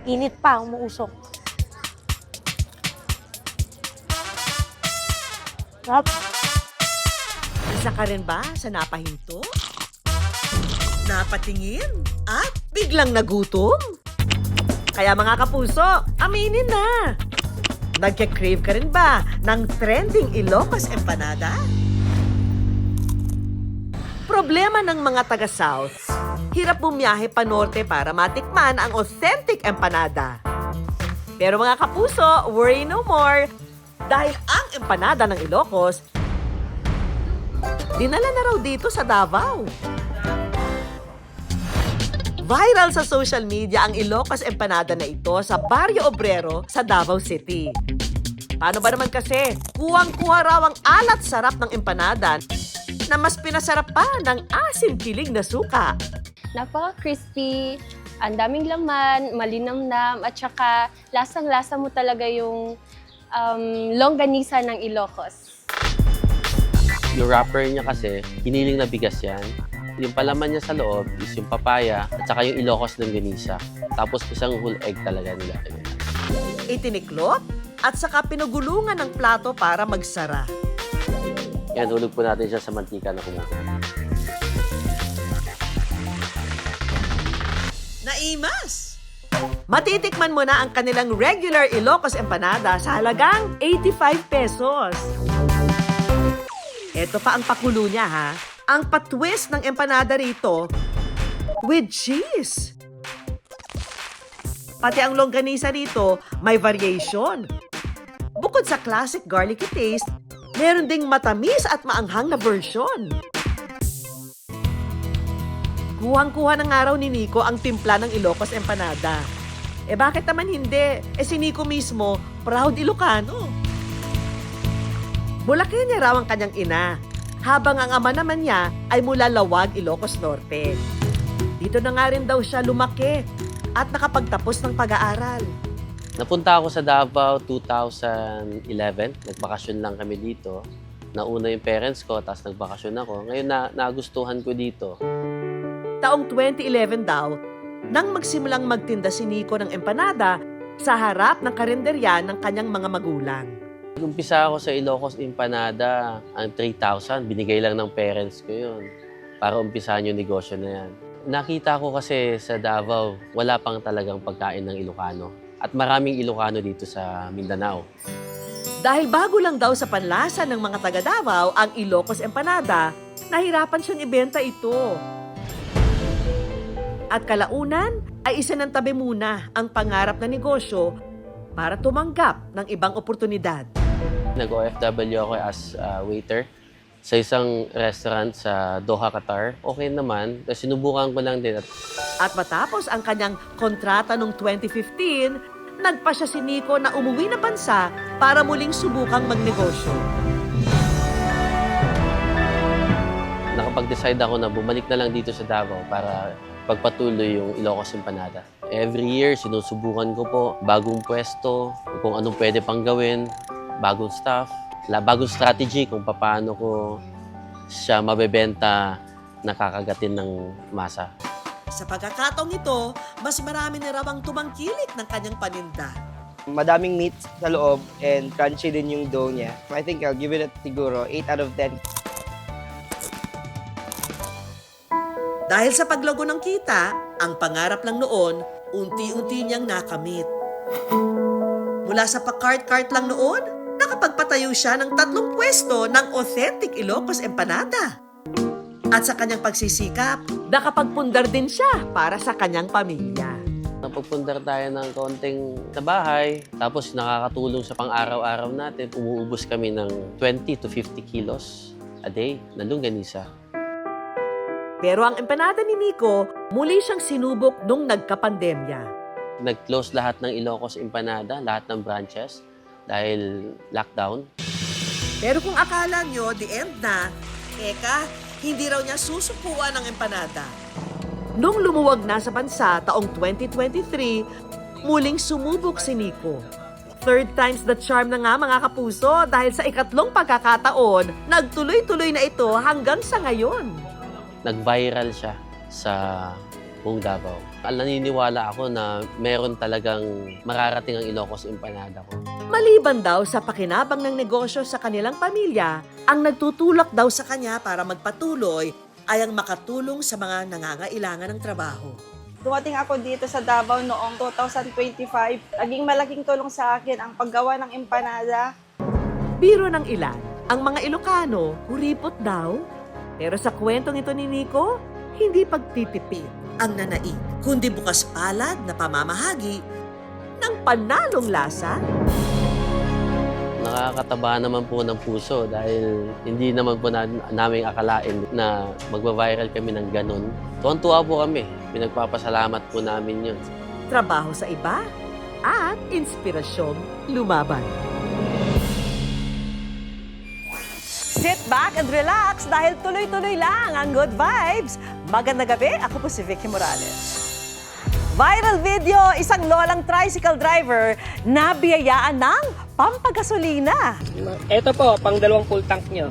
Init pa, umuusok. Sarap. Isa ka rin ba sa napahinto? Napatingin? At biglang nagutom? Kaya mga kapuso, aminin na! Nagka-crave ka rin ba ng trending Ilocos empanada? Problema ng mga taga-South, hirap bumiyahe pa norte para matikman ang authentic empanada. Pero mga kapuso, worry no more! Dahil ang empanada ng Ilocos, dinala na raw dito sa Davao. Viral sa social media ang Ilocos empanada na ito sa Barrio Obrero sa Davao City. Paano ba naman kasi? Kuwang-kuha raw ang alat sarap ng empanada na mas pinasarap pa ng asim kilig na suka. Napaka-crispy, ang daming laman, malinamnam, at saka lasang-lasa mo talaga yung longganisa ng Ilocos. Yung wrapper niya kasi, hiniling na bigas yan. Yung palaman niya sa loob is yung papaya at saka yung Ilocos longganisa. Tapos isang whole egg talaga nila. Itiniklop at saka pinugulungan ng plato para magsara. Yan, hulog po natin siya sa mantika na kumukulo. Naimas! Matitikman mo na ang kanilang regular Ilocos empanada sa halagang 85 pesos. Ito pa ang pakulo niya ha. Ang patwist ng empanada rito with cheese. Pati ang longganisa rito may variation. Bukod sa classic garlicky taste, meron ding matamis at maanghang na version. Kuhang-kuha ng araw ni Nico ang timpla ng Ilocos empanada. Bakit naman hindi? Si Nico mismo, proud Ilocano. Bulacan niya raw ang kanyang ina, habang ang ama naman niya ay mula Lawag, Ilocos Norte. Dito na nga rin daw siya lumaki at nakapagtapos ng pag-aaral. Napunta ako sa Davao 2011. Nagbakasyon lang kami dito. Nauna yung parents ko, tapos nagbakasyon ako. Ngayon nagustuhan ko dito. Taong 2011 daw, nang magsimulang magtinda si Nico ng empanada sa harap ng karinderya ng kanyang mga magulang. Nag-umpisa ako sa Ilocos empanada, ang 3,000. Binigay lang ng parents ko yun para umpisahan yung negosyo na yan. Nakita ko kasi sa Davao, wala pang talagang pagkain ng Ilocano. At maraming Ilocano dito sa Mindanao. Dahil bago lang daw sa panlasa ng mga taga Davao ang Ilocos empanada, nahirapan siyang ibenta ito. At kalaunan ay isinantabi muna ang pangarap na negosyo para tumanggap ng ibang oportunidad. Nag-OFW ako as waiter sa isang restaurant sa Doha, Qatar. Okay naman, sinubukan ko lang din. At matapos ang kanyang kontrata noong 2015, nagpa siya si Nico na umuwi na bansa para muling subukang magnegosyo. Nakapag-decide ako na bumalik na lang dito sa Davao para pagpatuloy yung Ilocos empanada. Every year, sinusubukan ko po bagong pwesto, kung anong pwede pang gawin, bagong staff, bagong strategy kung paano ko siya mabebenta na kakagatin ng masa. Sa pagkakataong ito, mas marami na raw ang tumangkilik ng kanyang paninda. Madaming meat sa loob and crunchy din yung dough niya. I think I'll give it siguro 8 out of 10. Dahil sa paglago ng kita, ang pangarap lang noon, unti-unti niyang nakamit. Mula sa pa-cart-cart lang noon, nakapagpatayo siya ng 3 pwesto ng authentic Ilocos empanada. At sa kanyang pagsisikap, nakapagpundar din siya para sa kanyang pamilya. Napagpundar tayo ng konting sa bahay, tapos nakakatulong sa pang-araw-araw natin. Umuubos kami ng 20 to 50 kilos a day na longganisa. Pero ang empanada ni Nico, muli siyang sinubok nung nagka-pandemya. Nag-close lahat ng Ilocos empanada, lahat ng branches dahil lockdown. Pero kung akala nyo, the end na, hindi raw niya susukuan ang empanada. Nung lumuwag na sa bansa taong 2023, muling sumubok si Nico. 3rd time's the charm na nga mga kapuso dahil sa ikatlong pagkakataon, nagtuloy-tuloy na ito hanggang sa ngayon. Nag-viral siya sa buong Davao. Naniniwala ako na meron talagang mararating ang Ilocos Empanada ko. Maliban daw sa pakinabang ng negosyo sa kanilang pamilya, ang nagtutulak daw sa kanya para magpatuloy ay ang makatulong sa mga nangangailangan ng trabaho. Dumating ako dito sa Davao noong 2025. Naging malaking tulong sa akin ang paggawa ng empanada. Biro ng ilan, ang mga Ilocano, kuripot daw. Pero sa kwentong ito ni Nico, hindi pagtitipid ang nanaig, kundi bukas palad na pamamahagi ng panalong lasa. Nakakataba naman po ng puso dahil hindi naman po namin akalain na magba-viral kami ng ganun. Tuwan-tuwa po kami. Pinagpapasalamat po namin yun. Trabaho sa iba at inspirasyong lumaban. Sit back and relax dahil tuloy-tuloy lang ang good vibes. Magandang gabi, ako po si Vicky Morales. Viral video, isang lolang tricycle driver na biyayaan ng pampagasolina. Ito po, pang 2 full tank nyo.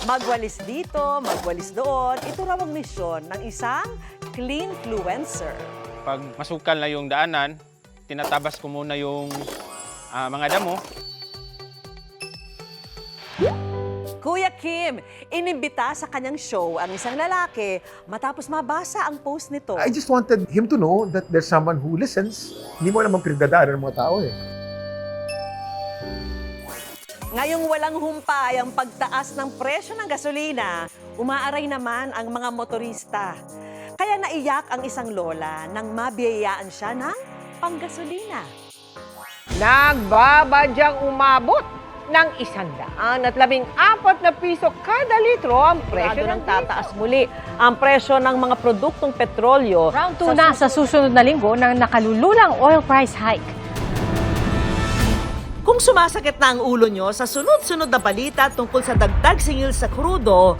Magwalis dito, magwalis doon. Ito raw ang misyon ng isang cleanfluencer. Pag masukal na yung daanan, tinatabas ko muna yung mga damo. Kuya Kim, inimbita sa kanyang show ang isang lalaki matapos mabasa ang post nito. I just wanted him to know that there's someone who listens. Hindi mo naman pinagdadaanan ng mga tao eh. Ngayong walang humpay ang pagtaas ng presyo ng gasolina, umaaray naman ang mga motorista. Kaya naiyak ang isang lola nang mabiyayaan siya ng panggasolina. Nagbabadyang umabot ng 114 na piso kada litro ang presyo ng tataas muli ang presyo ng mga produktong petrolyo. Round 2 na sa susunod na linggo ng nakalululang oil price hike. Kung sumasakit na ang ulo nyo sa sunod-sunod na balita tungkol sa dagdag singil sa krudo,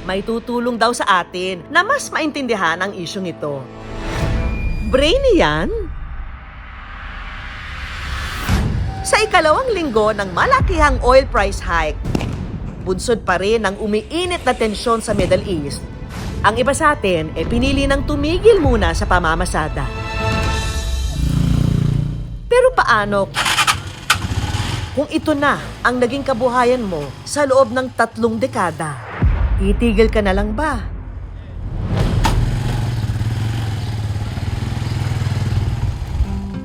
may tutulong daw sa atin na mas maintindihan ang isyong ito. Brainy yan? Sa ikalawang linggo ng malakihang oil price hike, bunsod pa rin ang umiinit na tensyon sa Middle East. Ang iba sa atin pinili ng tumigil muna sa pamamasada. Pero paano kung ito na ang naging kabuhayan mo sa loob ng 3 dekada? Titigil ka na lang ba?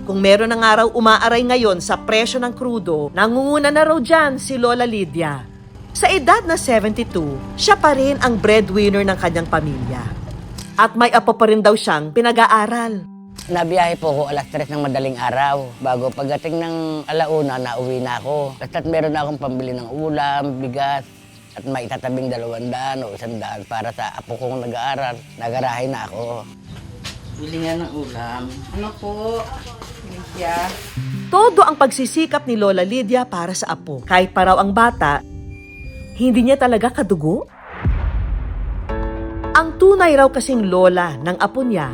Kung meron ng araw umaaray ngayon sa presyo ng krudo, nangunguna na raw dyan si Lola Lydia. Sa edad na 72, siya pa rin ang breadwinner ng kanyang pamilya. At may apo pa rin daw siyang pinag-aaral. Nabiyahe po ako alas 3 ng madaling araw. Bago pagdating ng alauna, nauwi na ako. Basta't meron na akong pambili ng ulam, bigas, at may itatabing 200 o 100 para sa apo kong nag-aaral. Nagarahe na ako. Bili nga ng ulam. Ano po? Lydia. Todo ang pagsisikap ni Lola Lydia para sa apo. Kahit pa raw ang bata, hindi niya talaga kadugo. Ang tunay raw kasing lola ng apo niya,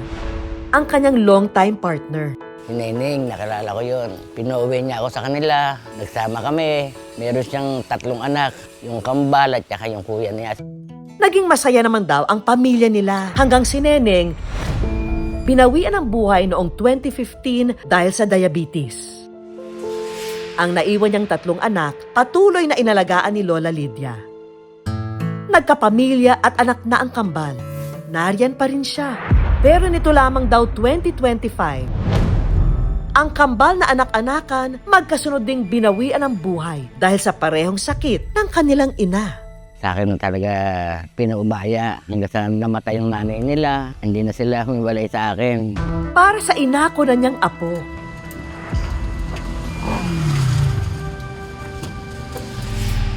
ang kanyang long-time partner. Si Neneng, nakalala ko yun. Pinuwi niya ako sa kanila. Nagsama kami. Meron siyang 3 anak. Yung kambal at saka yung kuya niya. Naging masaya naman daw ang pamilya nila hanggang si Neneng pinawian ang buhay noong 2015 dahil sa diabetes. Ang naiwan niyang 3 anak, patuloy na inalagaan ni Lola Lydia. Nagkapamilya at anak na ang kambal. Nariyan pa rin siya. Pero nito lamang daw 2025, ang kambal na anak-anakan magkasunod ding binawian ng buhay dahil sa parehong sakit ng kanilang ina. Sa akin talaga pinaubaya. Hanggang sa namatay yung nanay nila, hindi na sila humiwalay sa akin. Para sa inako na niyang apo.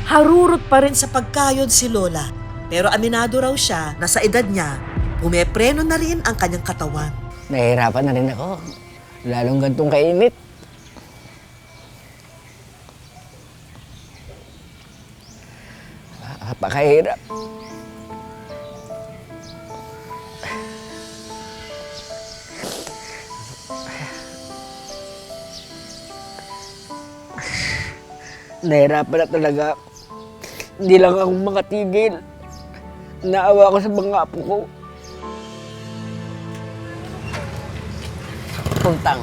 Harurot pa rin sa pagkayod si Lola. Pero aminado raw siya na sa edad niya, pumepreno na rin ang kanyang katawan. Nahihirapan na rin ako. Lalong gantong kainit. Napakahirap. Nahirapan na talaga. Hindi lang ako makatigil. Naawa ko sa mga apo ko. Puntang.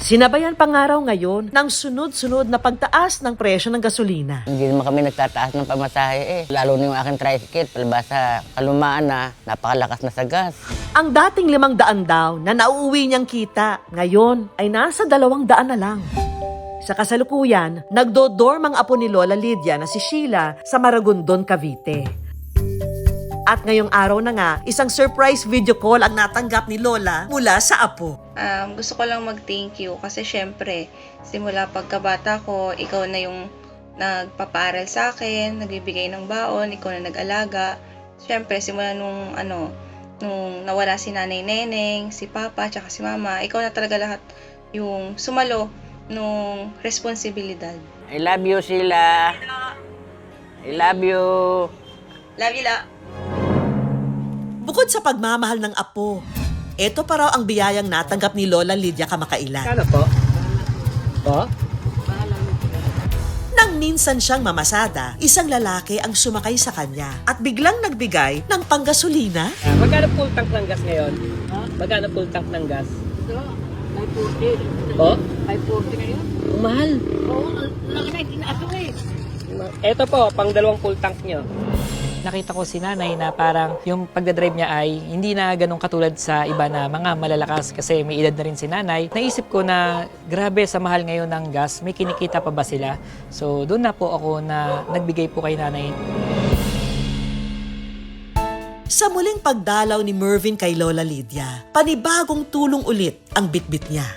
Sinabayan pa nga raw ngayon ng sunod-sunod na pagtaas ng presyo ng gasolina. Hindi naman kami nagtataas ng pamasahe eh. Lalo na yung aking tricycle, palibasa kalumaan na, napakalakas na sa gas. Ang dating 500 daw na nauuwi niyang kita, ngayon ay nasa 200 na lang. Sa kasalukuyan, nagdodorm ang apo ni Lola Lydia na si Sheila sa Maragondon, Cavite. At ngayong araw na nga, isang surprise video call ang natanggap ni Lola mula sa apo. Gusto ko lang mag-thank you kasi syempre, simula pagkabata ko, ikaw na yung nagpapaaral sa akin, nagbibigay ng baon, ikaw na nag-alaga. Syempre, simula nung nawala si Nanay Neneng, si Papa, tsaka si Mama, ikaw na talaga lahat yung sumalo nung responsibilidad. I love you, Sheila. I love you. Love you, La. Bukod sa pagmamahal ng apo, ito pa raw ang biyayang natanggap ni Lola Lydia kamakailan. Ano po? Po? Nang minsan siyang mamasada, isang lalaki ang sumakay sa kanya at biglang nagbigay ng panggasolina. Magkano full tank ng gas ngayon? Magkano full tank ng gas? 540. Po? 540 ngayon? Mahal. Oo, laki na itinaso eh. Ito po, pang 2 full tank nyo. Nakita ko si nanay na parang yung pagdadrive niya ay hindi na ganun katulad sa iba na mga malalakas kasi may edad na rin si nanay. Naisip ko na grabe sa mahal ngayon ng gas, may kinikita pa ba sila? So doon na po ako na nagbigay po kay nanay. Sa muling pagdalaw ni Mervin kay Lola Lydia, panibagong tulong ulit ang bitbit niya.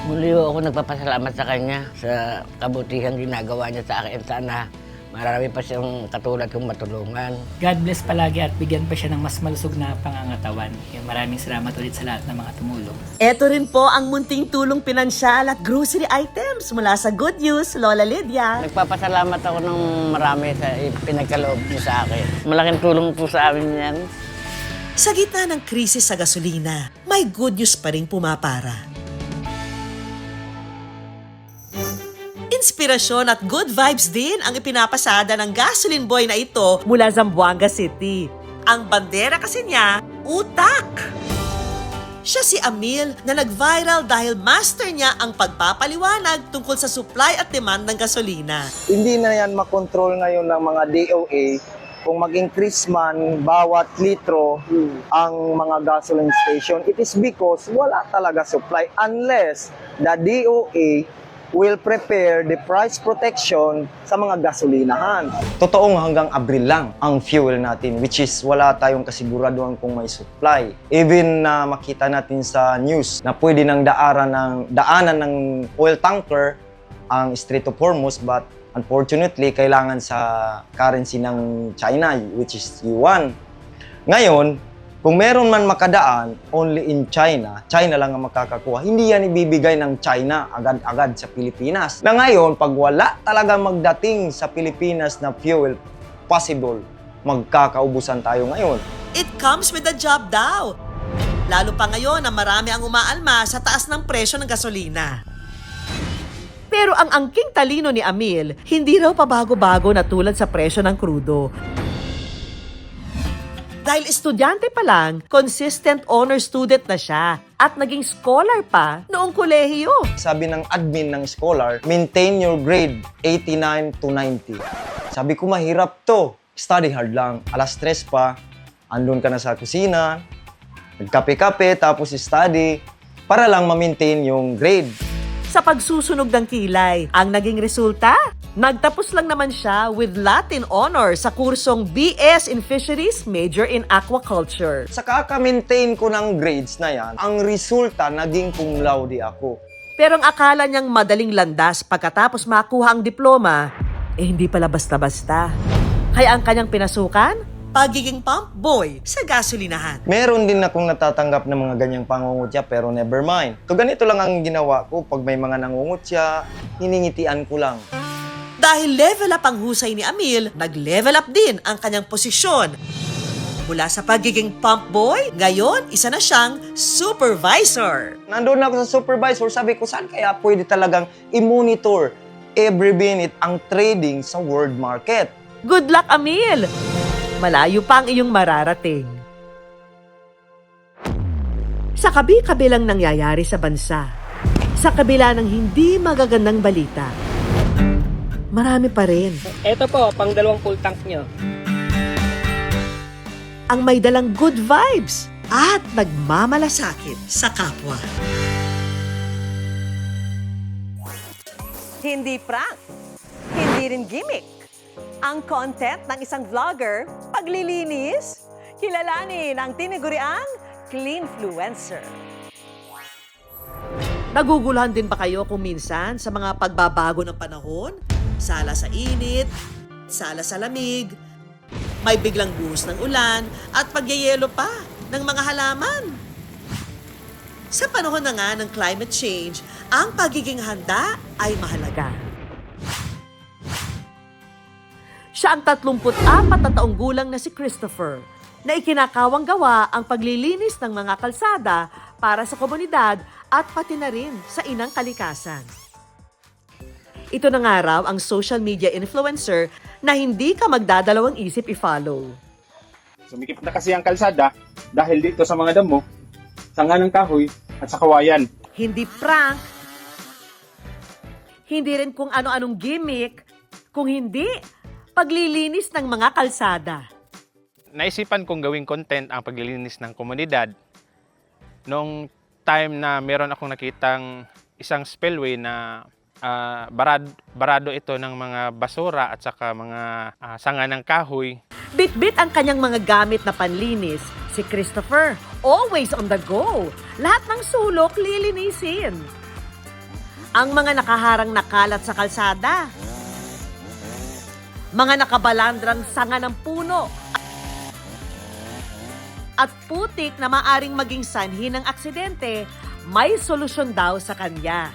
Muli ako nagpapasalamat sa kanya sa kabutihang ginagawa niya sa akin. Sana marami pa siyang katulad kong matulungan. God bless palagi at bigyan pa siya ng mas malusog na pangangatawan. Maraming salamat ulit sa lahat ng mga tumulong. Ito rin po ang munting tulong pinansyal at grocery items mula sa Good News, Lola Lydia. Nagpapasalamat ako ng marami sa pinagkaloob niyo sa akin. Malaking tulong po sa amin yan. Sa gitna ng krisis sa gasolina, may good news pa rin pumapara. Inspirasyon at good vibes din ang ipinapasada ng gasoline boy na ito mula Zamboanga City. Ang bandera kasi niya, utak! Siya si Amil na nag-viral dahil master niya ang pagpapaliwanag tungkol sa supply at demand ng gasolina. Hindi na yan makontrol ngayon ng mga DOA kung mag-increase man bawat litro ang mga gasoline station. It is because wala talaga supply unless the DOA will prepare the price protection sa mga gasolinahan. Totoong hanggang Abril lang ang fuel natin, which is wala tayong kasiguraduhan kung may supply. Even na makita natin sa news na pwede nang daanan ng oil tanker ang Strait of Hormuz, but unfortunately, kailangan sa currency ng China, which is yuan. Ngayon, kung meron man makadaan only in China, China lang ang makakakuha. Hindi yan ibibigay ng China agad-agad sa Pilipinas. Na ngayon, pag wala talaga magdating sa Pilipinas na fuel, possible, magkakaubusan tayo ngayon. It comes with a job daw. Lalo pa ngayon na marami ang umaalma sa taas ng presyo ng gasolina. Pero ang angking talino ni Amil, hindi raw pabago-bago na tulad sa presyo ng krudo. Dahil estudyante pa lang, consistent honor student na siya at naging scholar pa noong kolehiyo. Sabi ng admin ng scholar, maintain your grade 89 to 90. Sabi ko, mahirap to. Study hard lang. Alas 3 pa, andun ka na sa kusina, nagkape-kape, tapos study, para lang ma-maintain yung grade. Sa pagsusunog ng kilay, ang naging resulta? Nagtapos lang naman siya with Latin honor sa kursong BS in Fisheries, major in Aquaculture. Sa kaka-maintain ko ng grades na yan, ang resulta naging cum laude ako. Pero ang akala niyang madaling landas pagkatapos makuha ang diploma, hindi pala basta-basta. Kaya ang kanyang pinasukan, pagiging pump boy sa gasolinahan. Meron din akong natatanggap ng mga ganyang pangungutya pero never mind. So ganito lang ang ginawa ko pag may mga nangungutya, hiningitian ko lang. Dahil level up ang husay ni Amil, nag-level up din ang kanyang posisyon Mula sa pagiging pump boy, ngayon isa na siyang supervisor. Nandun ako sa supervisor, sabi ko, saan kaya pwede talagang i-monitor every minute ang trading sa world market? Good luck, Amil! Malayo pa ang iyong mararating. Sa kabi-kabilang nangyayari sa bansa, sa kabila ng hindi magagandang balita, marami pa rin Ito po, pang 2 full tank nyo. ang may dalang good vibes. At nagmamalasakit sa kapwa. Hindi prank, hindi rin gimmick. Ang content ng isang vlogger, paglilinis, kilalanin ang tinaguriang Cleanfluencer. Naguguluhan din ba kayo kung minsan sa mga pagbabago ng panahon? Sala sa init, sala sa lamig, may biglang buhos ng ulan at pagyayelo pa ng mga halaman. Sa panahon na nga ng climate change, ang pagiging handa ay mahalaga. Siya ang 34 na taong gulang na si Christopher, na ikinakawang gawa ang paglilinis ng mga kalsada para sa komunidad at pati na rin sa inang kalikasan. Ito na nga raw ang social media influencer na hindi ka magdadalawang isip i-follow. Sumikip na kasi ang kalsada dahil dito sa mga damo, sanga ng kahoy at sa kawayan. Hindi prank, hindi rin kung ano-anong gimmick, kung hindi paglilinis ng mga kalsada. Naisipan kong gawing content ang paglilinis ng komunidad noong time na meron akong nakitang isang spillway na barado ito ng mga basura at saka mga sanga ng kahoy. Bit-bit ang kanyang mga gamit na panlinis. Si Christopher, always on the go. Lahat ng sulok lilinisin. Ang mga nakaharang na kalat sa kalsada. Mga nakabalandrang sanga ng puno. At putik na maaring maging sanhi ng aksidente, may solusyon daw sa kanya.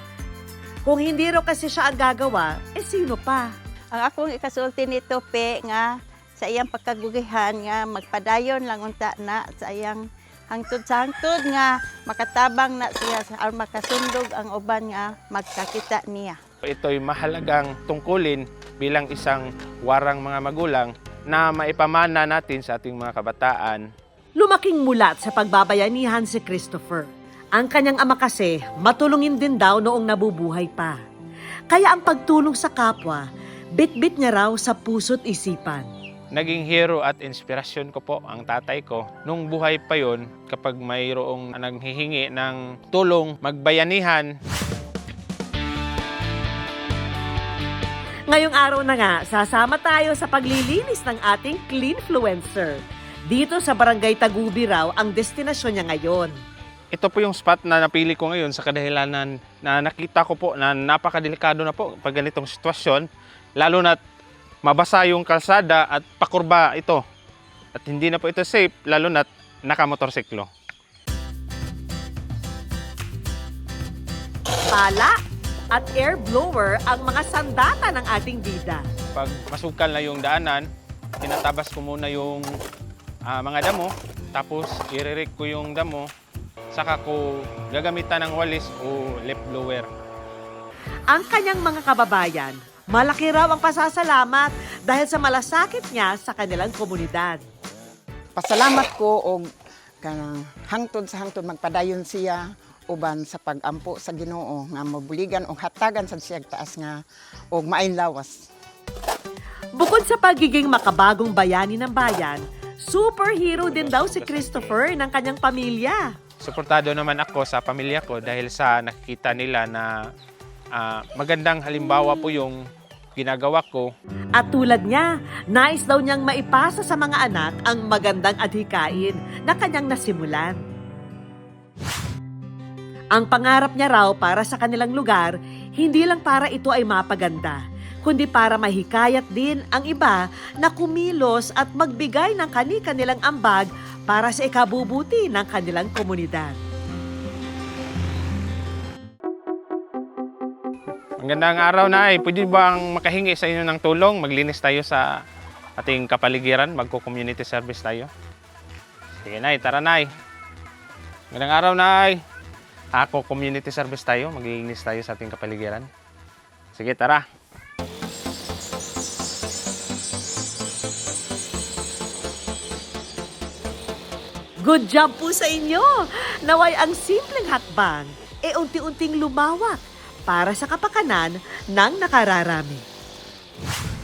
Kung hindi raw kasi siya ang gagawa, sino pa? Ang akong ikasulti nito, Pe, nga sa iyang pagkagugihan nga magpadayon lang unta na sa iyang hangtod sa hangtod nga makatabang na siya sa makasundog ang uban nga magkakita niya. Ito'y mahalagang tungkulin bilang isang warang mga magulang na maipamana natin sa ating mga kabataan. Lumaking mulat sa pagbabayanihan si Christopher. Ang kanyang ama kasi matulungin din daw noong nabubuhay pa. Kaya ang pagtulong sa kapwa, bit-bit niya raw sa puso't isipan. Naging hero at inspirasyon ko po ang tatay ko. Nung buhay pa yon, kapag mayroong nanghihingi ng tulong, magbayanihan. Ngayong araw na nga, sasama tayo sa paglilinis ng ating Cleanfluencer. Dito sa Barangay Tagubi raw ang destinasyon niya ngayon. Ito po yung spot na napili ko ngayon sa kadahilanan na nakita ko po na napakadelikado na po pag ganitong sitwasyon. Lalo na mabasa yung kalsada at pakurba ito. At hindi na po ito safe, lalo na nakamotorsiklo. Pala at air blower ang mga sandata ng ating bida. Pag masukal na yung daanan, tinatabas ko muna yung mga damo, tapos i-re-rake ko yung damo, saka ko gagamitan ng walis o lip blower. Ang kanyang mga kababayan, malaki raw ang pasasalamat dahil sa malasakit niya sa kanilang komunidad. Pasalamat ko og kanang hangtod sa hangtod magpadayon siya uban sa pagampo sa Ginoo nga mabuligan og hatagan sa siya taas nga og maayong lawas. Bukod sa pagiging makabagong bayani ng bayan, superhero din daw si Christopher ng kanyang pamilya. Suportado naman ako sa pamilya ko dahil sa nakikita nila na magandang halimbawa po yung ginagawa ko. At tulad niya, nais daw niyang maipasa sa mga anak ang magandang adhikain na kanyang nasimulan. Ang pangarap niya raw para sa kanilang lugar, hindi lang para ito ay mapaganda, kundi para mahikayat din ang iba na kumilos at magbigay ng kani-kanilang ambag para sa ikabubuti ng kanilang komunidad. Magandang araw na pwede bang makahingi sa inyo ng tulong? Maglinis tayo sa ating kapaligiran, magko-community service tayo. Sige, Nay. Tara, Nay. Magandang araw, Nay. Ako, community service tayo. Maglilinis tayo sa ating kapaligiran. Sige, tara. Good job po sa inyo! Naway ang simpleng hakbang unti-unting lumawak para sa kapakanan ng nakararami.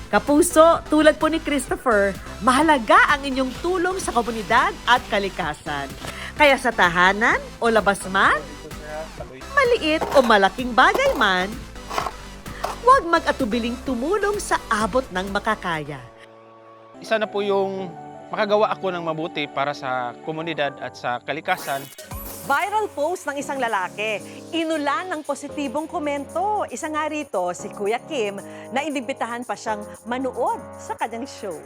Kapuso, tulad po ni Christopher, mahalaga ang inyong tulong sa komunidad at kalikasan. Kaya sa tahanan o labas man, maliit o malaking bagay man, huwag mag-atubiling tumulong sa abot ng makakaya. Isa na po yung makagawa ako ng mabuti para sa komunidad at sa kalikasan. Viral post ng isang lalaki, inulan ng positibong komento. Isa nga rito, si Kuya Kim, na inimbitahan pa siyang manood sa kanyang show.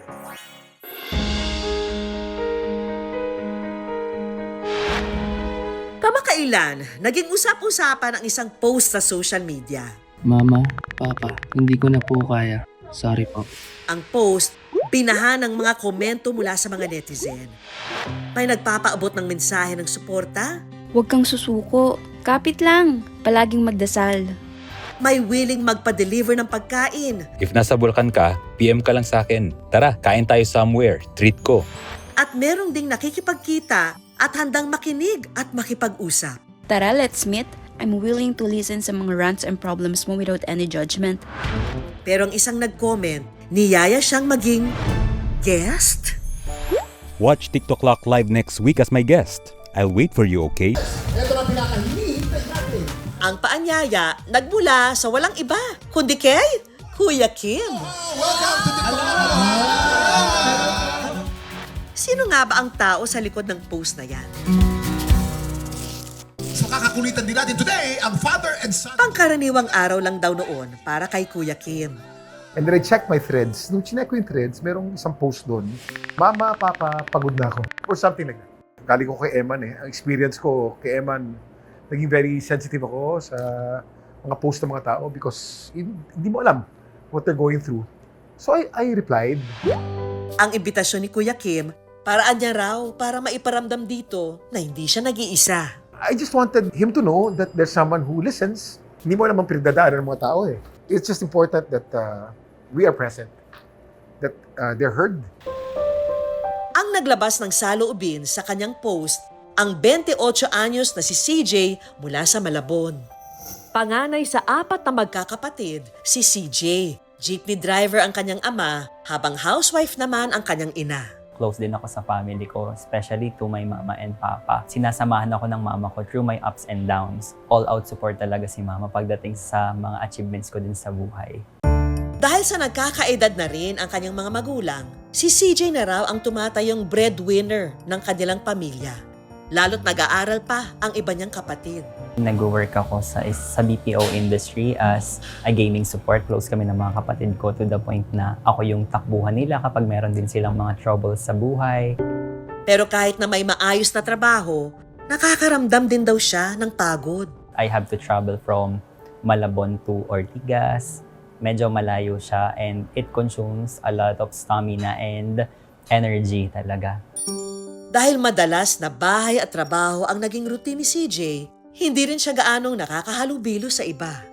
Kamakailan, naging usap-usapan ang isang post sa social media. Mama, Papa, hindi ko na po kaya. Sorry po. Ang post, binahan ng mga komento mula sa mga netizen. May nagpapaabot ng mensahe ng suporta. Huwag kang susuko. Kapit lang. Palaging magdasal. May willing magpa-deliver ng pagkain. If nasa Bulacan ka, PM ka lang sa akin. Tara, kain tayo somewhere. Treat ko. At merong ding nakikipagkita at handang makinig at makipag-usap. Tara, let's meet. I'm willing to listen sa mga rants and problems mo without any judgment. Pero ang isang nag-comment, niyaya siyang maging guest? Watch TikTok Lock live next week as my guest. I'll wait for you, okay? Ito na pinakahihintay natin. Ang paanyaya nagmula sa walang iba, kundi kay Kuya Kim. Welcome to the Sino nga ba ang tao sa likod ng post na yan? Sa kakakulitan din natin today, ang father and son. Pangkaraniwang araw lang daw noon para kay Kuya Kim. And then I checked my threads. Nung chinek ko yung threads, merong isang post doon. Mama, Papa, pagod na ako. Or something like that. Galing ko kay Eman eh. Ang experience ko kay Eman, naging very sensitive ako sa mga post ng mga tao because hindi mo alam what they're going through. So I replied. Ang imbitasyon ni Kuya Kim, paraan niya raw para maiparamdam dito na hindi siya nag-iisa. I just wanted him to know that there's someone who listens. Hindi mo naman pinagdadaanan ng mga tao eh. It's just important that we are present. That they're heard. Ang naglabas ng saloobin sa kanyang post, ang 28 anyos na si CJ mula sa Malabon. Panganay sa 4 na Magkakapatid, si CJ. Jeepney driver ang kanyang ama, habang housewife naman ang kanyang ina. Close din ako sa family ko, especially to my mama and papa. Sinasamahan ako ng mama ko through my ups and downs. All-out support talaga si mama pagdating sa mga achievements ko din sa buhay. Dahil sa nagkakaedad na rin ang kanyang mga magulang, si CJ na raw ang tumatayong breadwinner ng kanilang pamilya. Lalo't nag-aaral pa ang iba niyang kapatid. Nag-work ako sa BPO industry as a gaming support. Close kami ng mga kapatid ko to the point na ako yung takbuhan nila kapag meron din silang mga troubles sa buhay. Pero kahit na may maayos na trabaho, nakakaramdam din daw siya ng pagod. I have to travel from Malabon to Ortigas. Medyo malayo siya and it consumes a lot of stamina and energy talaga. Dahil madalas na bahay at trabaho ang naging routine ni CJ, hindi rin siya gaanong nakakahalubilo sa iba.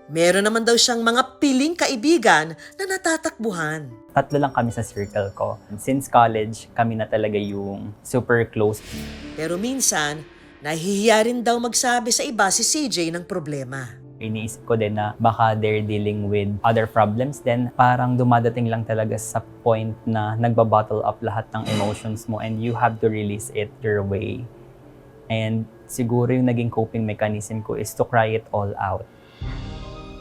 Meron naman daw siyang mga piling kaibigan na natatakbuhan. 3 lang kami sa circle ko. Since college, kami na talaga yung super close. Pero minsan, nahihiya rin daw magsabi sa iba si CJ ng problema. Iniisip ko din na baka they're dealing with other problems then parang dumadating lang talaga sa point na nagbabottle up lahat ng emotions mo and you have to release it your way. And siguro yung naging coping mechanism ko is to cry it all out.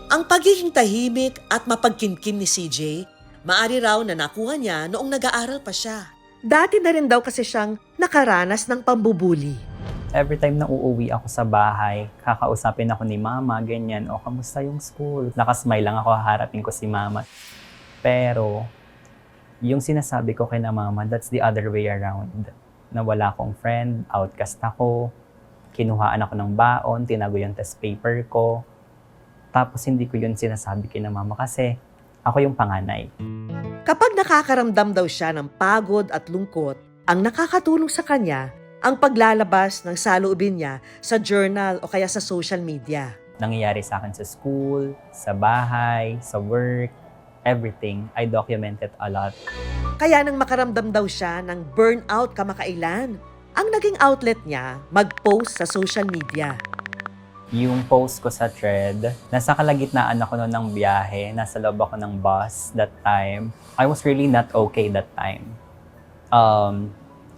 Ang pagiging tahimik at mapagkimkim ni CJ, maari raw na nakuha niya noong nag-aaral pa siya. Dati na rin daw kasi siyang nakaranas ng pambubuli. Every time na uuwi ako sa bahay, kakausapin ako ni mama, ganyan, o kamusta yung school? Nakasmile lang ako, haharapin ko si mama. Pero, yung sinasabi ko kay na mama, that's the other way around. Na wala akong friend, outcast ako, kinuhaan ako ng baon, tinago yung test paper ko. Tapos hindi ko yun sinasabi kay na mama kasi ako yung panganay. Kapag nakakaramdam daw siya ng pagod at lungkot, Ang nakakatulong sa kanya ang paglalabas ng saloobin niya sa journal o kaya sa social media. Nangyayari sa akin sa school, sa bahay, sa work, everything. I document it a lot. Kaya nang makaramdam daw siya ng burnout kamakailan, ang naging outlet niya mag-post sa social media. Yung post ko sa thread, nasa kalagitnaan ako noon ng biyahe, nasa loob ako ng bus that time. I was really not okay that time.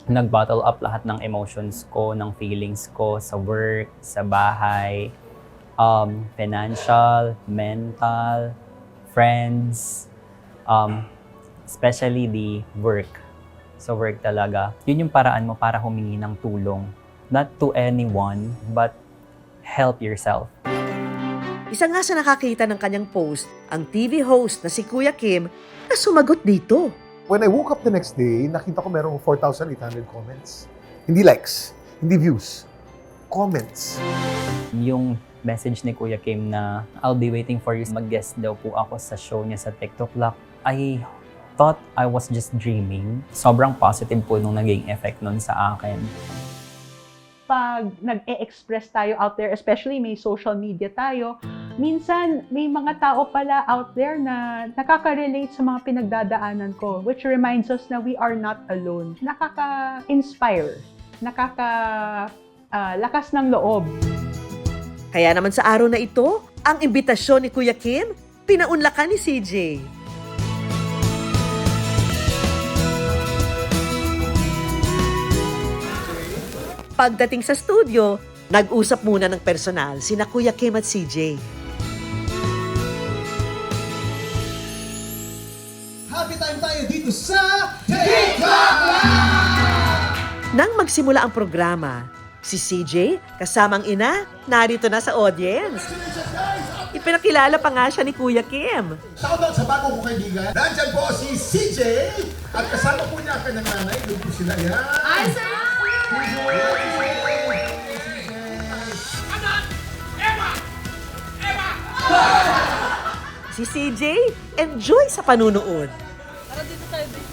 Nag-bottle up lahat ng emotions ko, ng feelings ko sa work, sa bahay, financial, mental, friends, especially the work. Sa work talaga. Yun yung paraan mo para humingi ng tulong. Not to anyone, but help yourself. Isa nga sa nakakita ng kanyang post, ang TV host na si Kuya Kim na sumagot dito. When I woke up the next day, nakita ko merong 4,800 comments. Hindi likes, hindi views, comments. Yung message ni Kuya Kim na I'll be waiting for you, mag-guest daw po ako sa show niya sa TikTok Lock. I thought I was just dreaming. Sobrang positive po nung naging effect nun sa akin. Pag nag-e-express tayo out there, especially may social media tayo, minsan may mga tao pala out there na nakaka-relate sa mga pinagdadaanan ko, which reminds us na we are not alone. Nakaka-inspire, nakaka-lakas ng loob. Kaya naman sa araw na ito, ang imbitasyon ni Kuya Kim, pinaunlakan ni CJ. Pagdating sa studio, nag-usap muna ng personal sina Kuya Kim at CJ. Happy time tayo dito sa TikTok Live! Nang magsimula ang programa, si CJ, kasamang ina, narito na sa audience. Ipinakilala pa nga siya ni Kuya Kim. Shoutout sa bagong kong kaibigan. Nandyan po si CJ at kasama po niya ang kanyang nanay. Doon po sila yan. Hi, sir! Si CJ, enjoy sa panunood. Tara dito tayo, babe.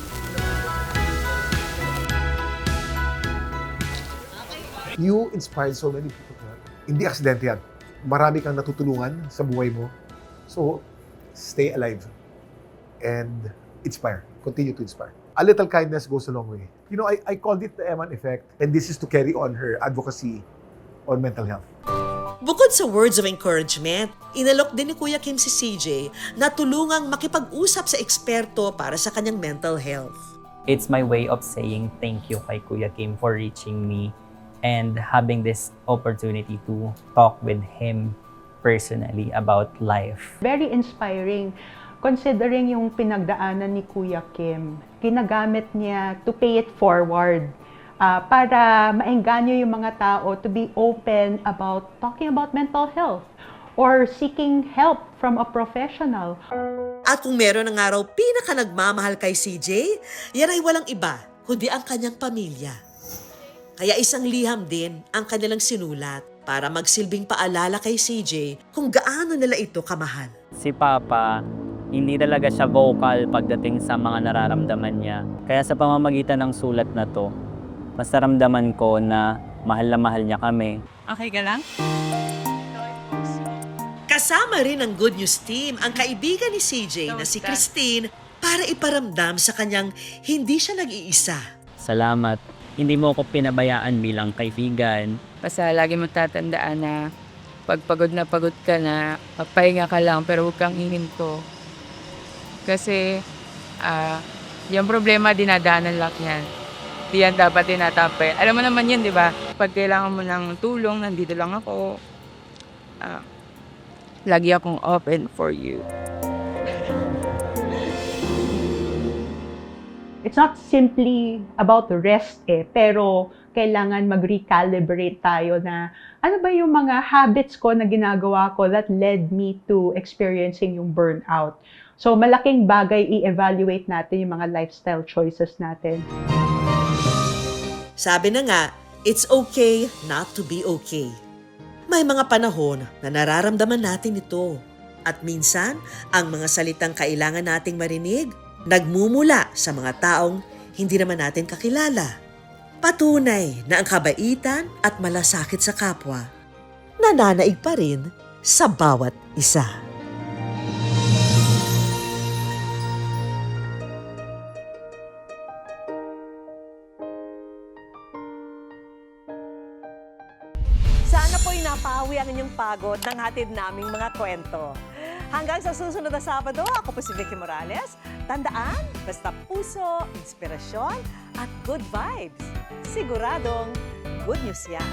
You inspired so many people. Hindi aksidente yan. Marami kang natutulungan sa buhay mo. So, stay alive and inspire. Continue to inspire. A little kindness goes a long way. You know, I called it the Eman effect, and this is to carry on her advocacy on mental health. Bukod sa words of encouragement, inalok din ni Kuya Kim si CJ na tulungang makipag-usap sa eksperto para sa kanyang mental health. It's my way of saying thank you kay Kuya Kim for reaching me and having this opportunity to talk with him personally about life. Very inspiring considering yung pinagdaanan ni Kuya Kim. Ginagamit niya to pay it forward para maengganyo yung mga tao to be open about talking about mental health or seeking help from a professional. At kung meron ng araw pinaka nagmamahal kay CJ, yan ay walang iba kundi ang kanyang pamilya. Kaya isang liham din ang kanilang sinulat para magsilbing paalala kay CJ kung gaano nila ito kamahal. Si Papa, hindi talaga siya vocal pagdating sa mga nararamdaman niya. Kaya sa pamamagitan ng sulat na to, mas naramdaman ko na mahal niya kami. Okay ka lang? Kasama rin ang Good News Team ang kaibigan ni CJ na si Christine para iparamdam sa kanyang hindi siya nag-iisa. Salamat. Hindi mo ako pinabayaan bilang kaibigan. Basta lagi mo tatandaan na pag pagod ka na, papahinga ka lang pero huwag kang hihinto. Kasi yung problema dinadaanan lang yan. Di yan dapat tinatapay. Alam mo naman yun, di ba? Pag kailangan mo ng tulong, nandito lang ako. Lagi akong open for you. It's not simply about rest pero kailangan mag-recalibrate tayo na ano ba yung mga habits ko na ginagawa ko that led me to experiencing yung burnout. So malaking bagay i-evaluate natin yung mga lifestyle choices natin. Sabi na nga, it's okay not to be okay. May mga panahon na nararamdaman natin ito. At minsan, ang mga salitang kailangan nating marinig, nagmumula sa mga taong hindi naman natin kakilala. Patunay na ang kabaitan at malasakit sa kapwa nananaig pa rin sa bawat isa. Sana po'y napawi ang inyong pagod ng hatid naming mga kwento. Hanggang sa susunod na Sabado, ako po si Vicky Morales. Tandaan, basta puso, inspirasyon at good vibes. Siguradong good news yan.